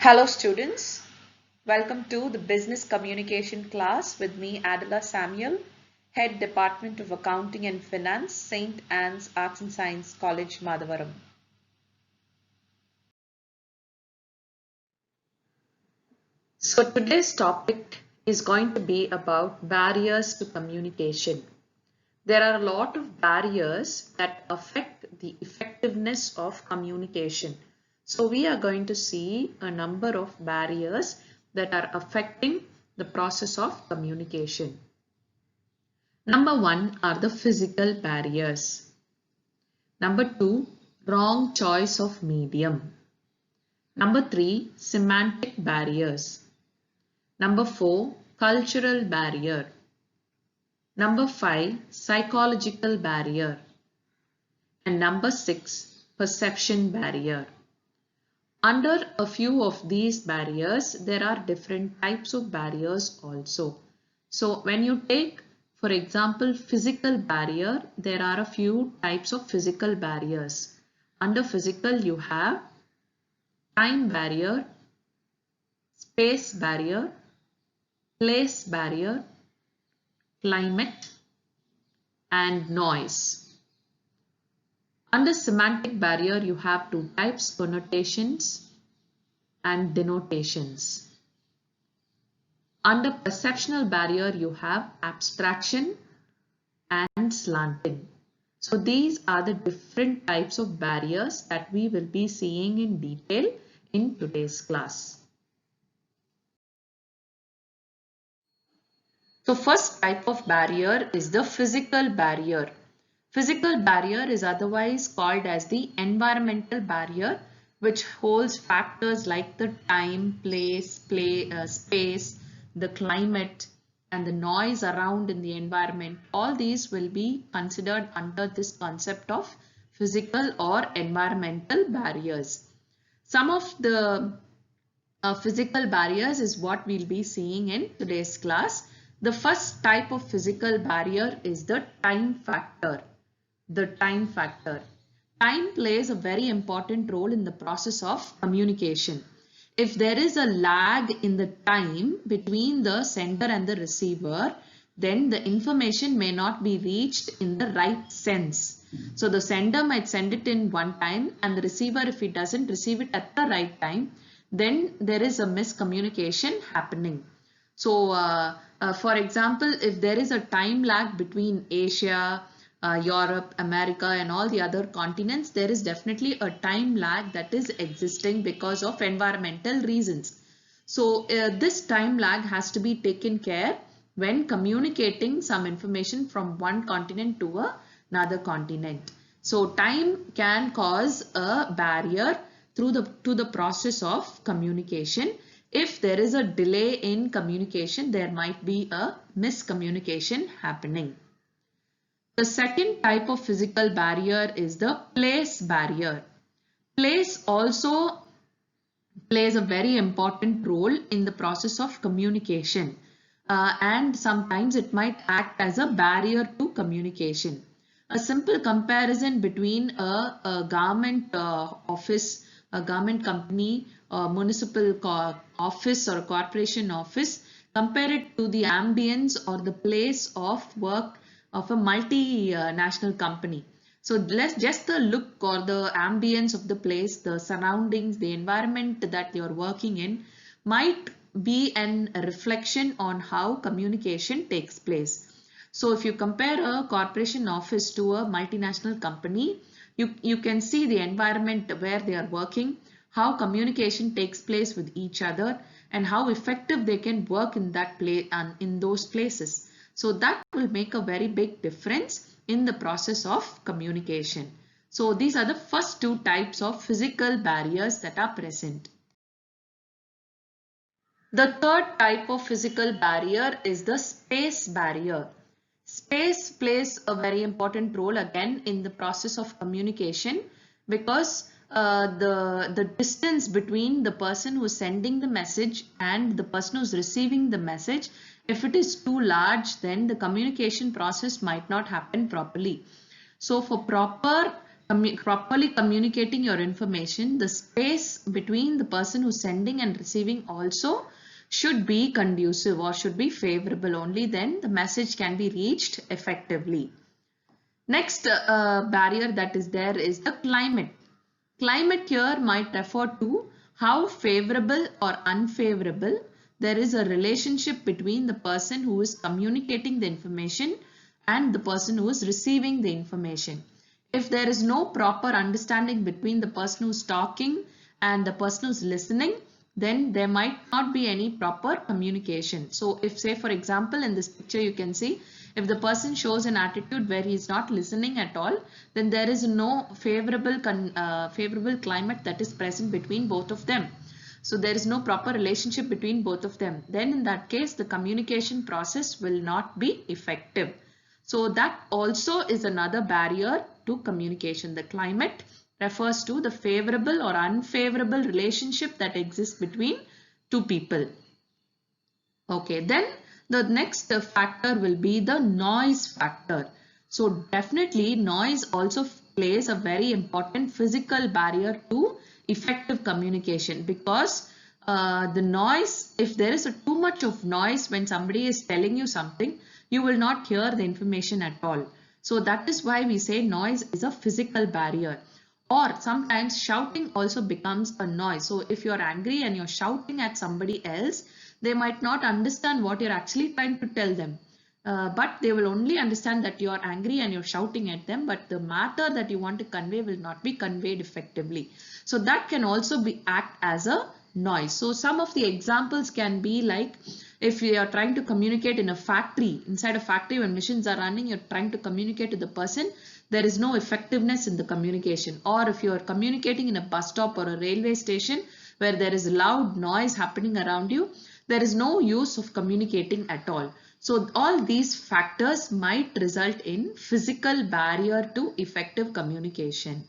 Hello students, welcome to the Business Communication class with me Adela Samuel, Head Department of Accounting and Finance, St. Anne's Arts and Science College, Madavaram. So today's topic is going to be about barriers to communication. There are a lot of barriers that affect the effectiveness of communication. So we are going to see a number of barriers that are affecting the process of communication. Number one are the physical barriers. Number two, wrong choice of medium. Number three, semantic barriers. Number four, cultural barrier. Number five, psychological barrier. And number six, perception barrier. Under a few of these barriers, there are different types of barriers also. So when you take, for example, physical barrier, there are a few types of physical barriers. Under physical, you have time barrier, space barrier, place barrier, climate, and noise. Under semantic barrier, you have two types, connotations and denotations. Under perceptual barrier, you have abstraction and slanting. So these are the different types of barriers that we will be seeing in detail in today's class. So first type of barrier is the physical barrier. Physical barrier is otherwise called as the environmental barrier, which holds factors like the time, place, space, the climate, and the noise around in the environment. All these will be considered under this concept of physical or environmental barriers. Some of the physical barriers is what we'll be seeing in today's class. The first type of physical barrier is the time factor. The time factor. Time plays a very important role in the process of communication. If there is a lag in the time between the sender and the receiver, then the information may not be reached in the right sense. So the sender might send it in one time, and the receiver, if he doesn't receive it at the right time, then there is a miscommunication happening. So for example, if there is a time lag between Asia, Europe, America, and all the other continents, there is definitely a time lag that is existing because of environmental reasons. So this time lag has to be taken care when communicating some information from one continent to another continent. So time can cause a barrier to the process of communication. If there is a delay in communication, there might be a miscommunication happening. The second type of physical barrier is the place barrier. Place also plays a very important role in the process of communication, and sometimes it might act as a barrier to communication. A simple comparison between a government office, a government company, a municipal office or a corporation office, compare it to the ambience or the place of work of a multinational company. So let's just the look or the ambience of the place, the surroundings, the environment that you're working in might be a reflection on how communication takes place. So if you compare a corporation office to a multinational company, you can see the environment where they are working, how communication takes place with each other, and how effective they can work in that place and in those places. So that will make a very big difference in the process of communication. So these are the first two types of physical barriers that are present. The third type of physical barrier is the space barrier. Space plays a very important role again in the process of communication because the distance between the person who is sending the message and the person who is receiving the message, if it is too large, then the communication process might not happen properly. So for proper properly communicating your information, the space between the person who's sending and receiving also should be conducive or should be favorable. Only then the message can be reached effectively. Next barrier that is there is the climate. Climate here might refer to how favorable or unfavorable there is a relationship between the person who is communicating the information and the person who is receiving the information. If there is no proper understanding between the person who's talking and the person who's listening, then there might not be any proper communication. So if, say for example, in this picture you can see, if the person shows an attitude where he is not listening at all, then there is no favorable climate that is present between both of them. So there is no proper relationship between both of them. Then in that case, the communication process will not be effective. So that also is another barrier to communication. The climate refers to the favorable or unfavorable relationship that exists between two people. Okay, then the next factor will be the noise factor. So definitely noise also plays a very important physical barrier to effective communication, because the noise, if there is too much of noise when somebody is telling you something, you will not hear the information at all. So that is why we say noise is a physical barrier. Or sometimes shouting also becomes a noise. So if you're angry and you're shouting at somebody else, they might not understand what you're actually trying to tell them. But they will only understand that you're angry and you're shouting at them, but the matter that you want to convey will not be conveyed effectively. So that can also act as a noise. So some of the examples can be like, if you are trying to communicate in a factory, inside a factory when machines are running, you're trying to communicate to the person, there is no effectiveness in the communication. Or if you are communicating in a bus stop or a railway station where there is loud noise happening around you, there is no use of communicating at all. So all these factors might result in physical barrier to effective communication.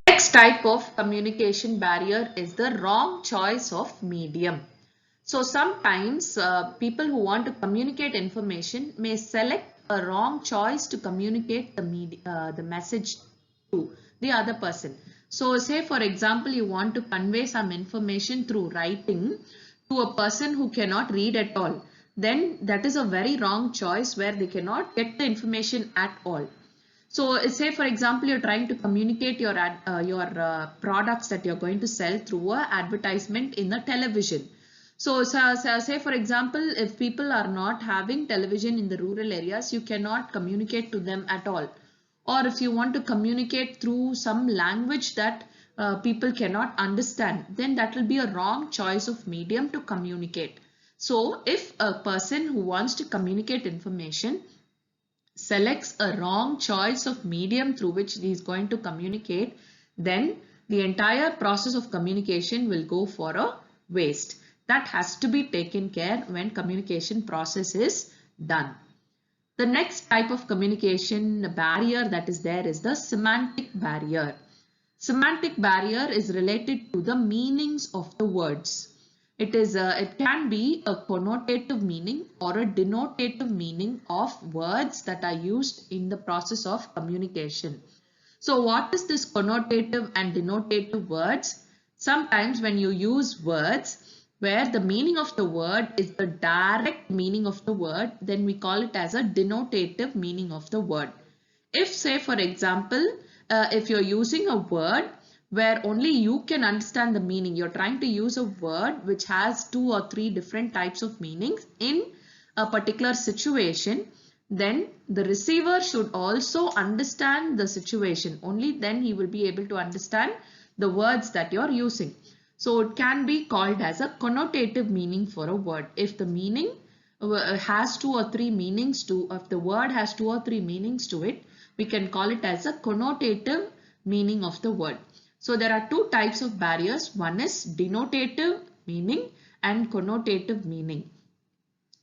Next type of communication barrier is the wrong choice of medium. So sometimes people who want to communicate information may select a wrong choice to communicate the message to the other person. So say for example, you want to convey some information through writing to a person who cannot read at all. Then that is a very wrong choice where they cannot get the information at all. So say for example, you're trying to communicate your products that you're going to sell through an advertisement in the television. So say for example, if people are not having television in the rural areas, you cannot communicate to them at all. Or if you want to communicate through some language that people cannot understand, then that will be a wrong choice of medium to communicate. So if a person who wants to communicate information selects a wrong choice of medium through which he is going to communicate, then the entire process of communication will go for a waste. That has to be taken care when communication process is done. The next type of communication barrier that is there is the semantic barrier. Semantic barrier is related to the meanings of the words. It can be a connotative meaning or a denotative meaning of words that are used in the process of communication. So what is this connotative and denotative words? Sometimes when you use words where the meaning of the word is the direct meaning of the word, then we call it as a denotative meaning of the word. If say for example, if you're using a word where only you can understand the meaning, you're trying to use a word which has 2 or 3 different types of meanings in a particular situation, then the receiver should also understand the situation. Only then he will be able to understand the words that you're using. So it can be called as a connotative meaning for a word. If the meaning has 2 or 3 meanings if the word has 2 or 3 meanings to it, we can call it as a connotative meaning of the word. So there are 2 types of barriers. One is denotative meaning and connotative meaning.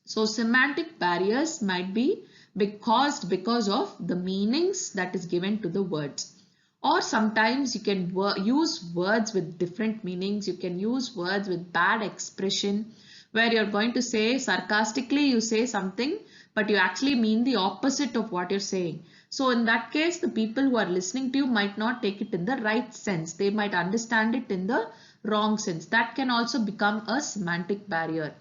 So semantic barriers might be because of the meanings that is given to the words. Or sometimes you can use words with different meanings. You can use words with bad expression where you're going to say sarcastically, you say something but you actually mean the opposite of what you're saying. So in that case, the people who are listening to you might not take it in the right sense. They might understand it in the wrong sense. That can also become a semantic barrier.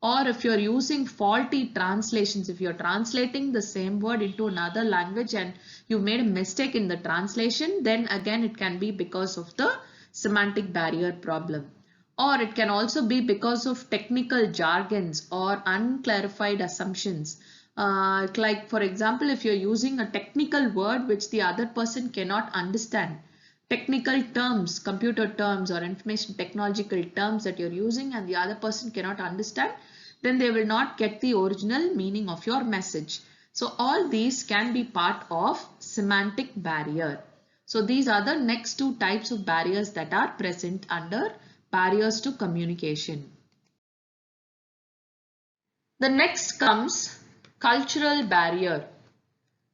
Or if you're using faulty translations, if you're translating the same word into another language and you made a mistake in the translation, then again it can be because of the semantic barrier problem. Or it can also be because of technical jargons or unclarified assumptions. Like for example, if you're using a technical word which the other person cannot understand, technical terms, computer terms or information technological terms that you're using and the other person cannot understand, then they will not get the original meaning of your message. So all these can be part of semantic barrier. So these are the next two types of barriers that are present under barriers to communication. The next comes cultural barrier.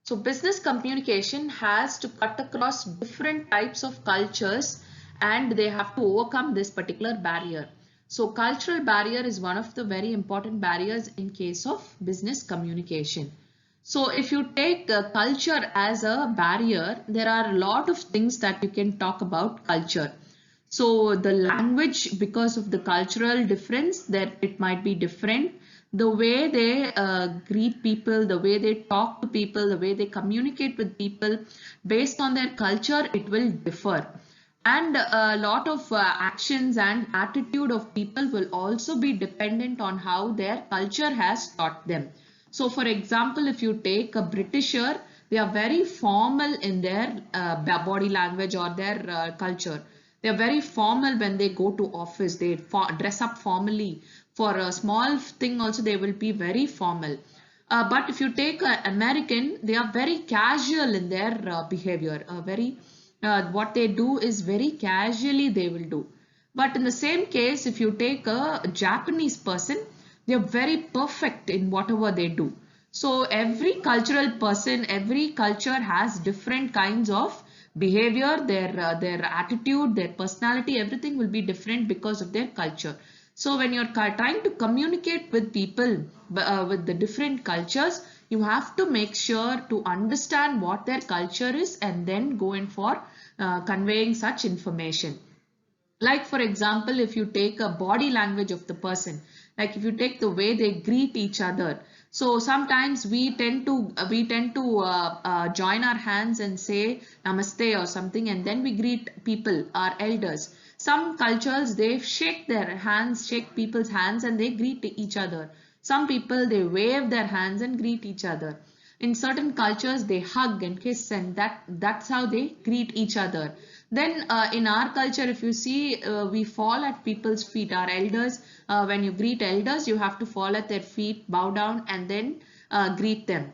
So business communication has to cut across different types of cultures and they have to overcome this particular barrier. So cultural barrier is one of the very important barriers in case of business communication. So if you take culture as a barrier, there are a lot of things that you can talk about culture. So the language, because of the cultural difference, that it might be different. The way they greet people, the way they talk to people, the way they communicate with people, based on their culture, it will differ. And a lot of actions and attitude of people will also be dependent on how their culture has taught them. So for example, if you take a Britisher, they are very formal in their body language or their culture. They are very formal when they go to office. They dress up formally. For a small thing also they will be very formal. But if you take an American, they are very casual in their behavior. What they do is very casually they will do. But in the same case, if you take a Japanese person, they are very perfect in whatever they do. So every cultural person, every culture has different kinds of behavior, their attitude, their personality, everything will be different because of their culture. So when you're trying to communicate with people with the different cultures, you have to make sure to understand what their culture is and then go in for conveying such information. Like for example, if you take a body language of the person, like if you take the way they greet each other. So sometimes we tend to join our hands and say namaste or something, and then we greet people, our elders. Some cultures, they shake their hands, shake people's hands and they greet each other. Some people, they wave their hands and greet each other. In certain cultures, they hug and kiss, and that's how they greet each other. Then in our culture, if you see, we fall at people's feet. Our elders, when you greet elders, you have to fall at their feet, bow down and then greet them.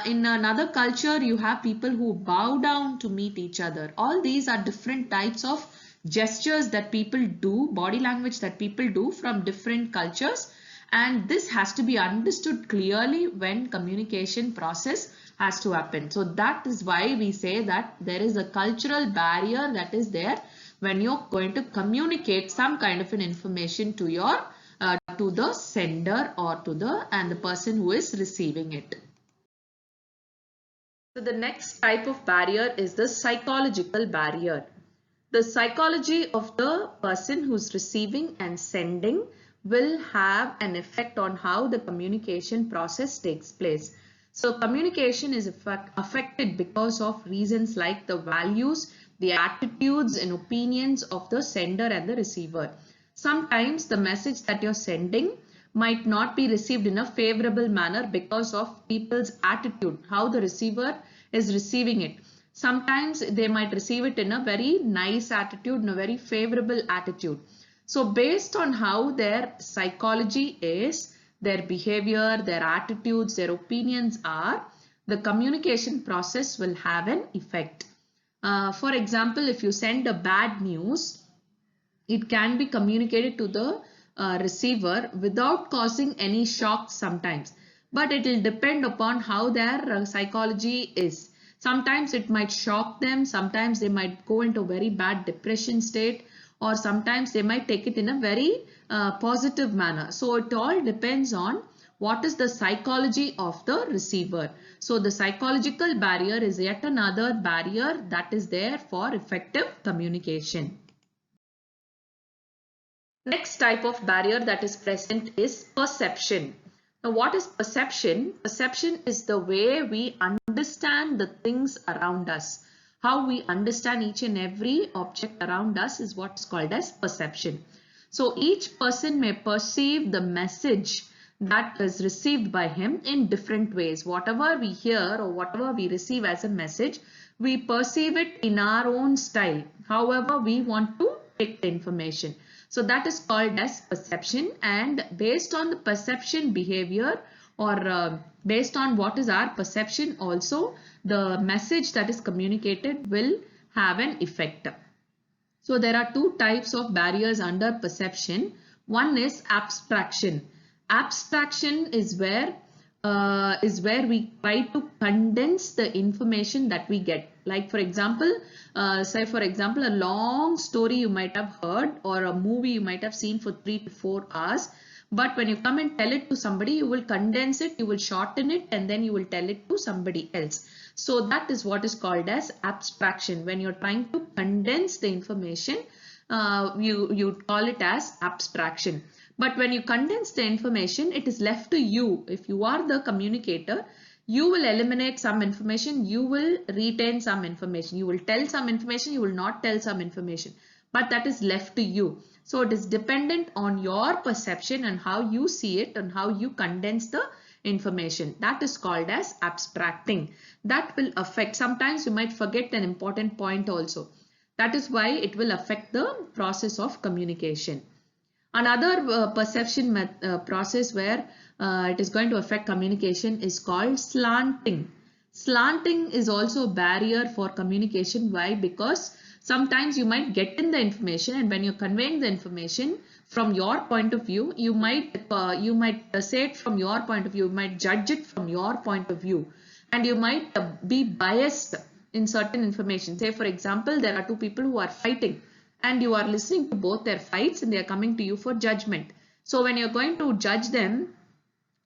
In another culture, you have people who bow down to meet each other. All these are different types of gestures that people do, body language that people do from different cultures. And this has to be understood clearly when communication process has to happen. So that is why we say that there is a cultural barrier that is there when you're going to communicate some kind of an information to your to the sender or to the person who is receiving it. So the next type of barrier is the psychological barrier. The psychology of the person who's receiving and sending will have an effect on how the communication process takes place. So communication is affected because of reasons like the values, the attitudes and opinions of the sender and the receiver. Sometimes the message that you're sending might not be received in a favorable manner because of people's attitude, how the receiver is receiving it. Sometimes they might receive it in a very nice attitude, in a very favorable attitude. So based on how their psychology is, their behavior, their attitudes, their opinions are, the communication process will have an effect. For example, if you send a bad news, it can be communicated to the receiver without causing any shock sometimes. But it will depend upon how their psychology is. Sometimes it might shock them, sometimes they might go into a very bad depression state, or sometimes they might take it in a very positive manner. So it all depends on what is the psychology of the receiver. So the psychological barrier is yet another barrier that is there for effective communication. Next type of barrier that is present is perception. Now, what is perception? Perception is the way we understand the things around us. How we understand each and every object around us is what is called as perception. So each person may perceive the message that is received by him in different ways. Whatever we hear or whatever we receive as a message, we perceive it in our own style, however we want to take the information. So that is called as perception, and based on the perception behavior or based on what is our perception also, the message that is communicated will have an effect. So there are two types of barriers under perception. One is abstraction. Abstraction is where we try to condense the information that we get. Like for example, say for example, a long story you might have heard or a movie you might have seen for 3 to 4 hours. But when you come and tell it to somebody, you will condense it, you will shorten it, and then you will tell it to somebody else. So that is what is called as abstraction. When you're trying to condense the information, you call it as abstraction. But when you condense the information, it is left to you. If you are the communicator, you will eliminate some information, you will retain some information, you will tell some information, you will not tell some information, but that is left to you. So it is dependent on your perception and how you see it and how you condense the information. That is called as abstracting. That will affect, sometimes you might forget an important point also. That is why it will affect the process of communication. Another perception process where it is going to affect communication is called slanting. Slanting is also a barrier for communication. Why? Because sometimes you might get in the information, and when you're conveying the information from your point of view, you might say it from your point of view, you might judge it from your point of view, and you might be biased in certain information. Say for example, there are two people who are fighting, and you are listening to both their fights and they are coming to you for judgment. So when you're going to judge them,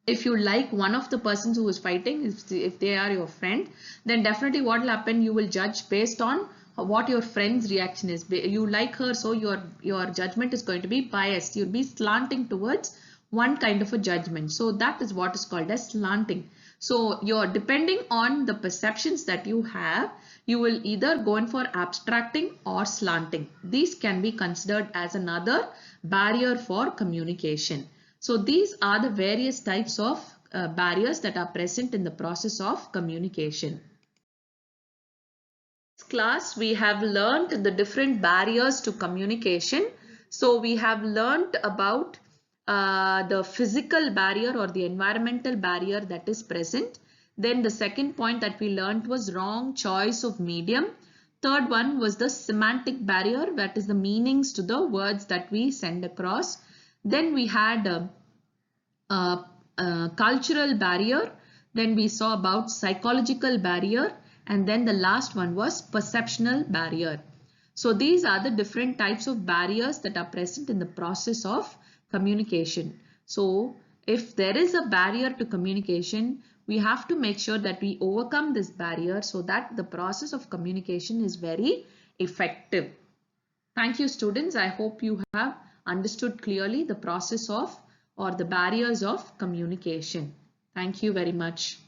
if you like one of the persons who is fighting, if they are your friend, then definitely what will happen, you will judge based on what your friend's reaction is. You like her, so your judgment is going to be biased. You'll be slanting towards one kind of a judgment. So that is what is called as slanting. So you're depending on the perceptions that you have, you will either go in for abstracting or slanting. These can be considered as another barrier for communication. So these are the various types of barriers that are present in the process of communication. In this class, we have learned the different barriers to communication. So we have learned about the physical barrier or the environmental barrier that is present. Then the second point that we learned was wrong choice of medium. Third one was the semantic barrier, that is the meanings to the words that we send across. Then we had a cultural barrier. Then we saw about psychological barrier, and then the last one was perceptual barrier. So these are the different types of barriers that are present in the process of communication. So if there is a barrier to communication, we have to make sure that we overcome this barrier so that the process of communication is very effective. Thank you, students. I hope you have understood clearly the process of or the barriers of communication. Thank you very much.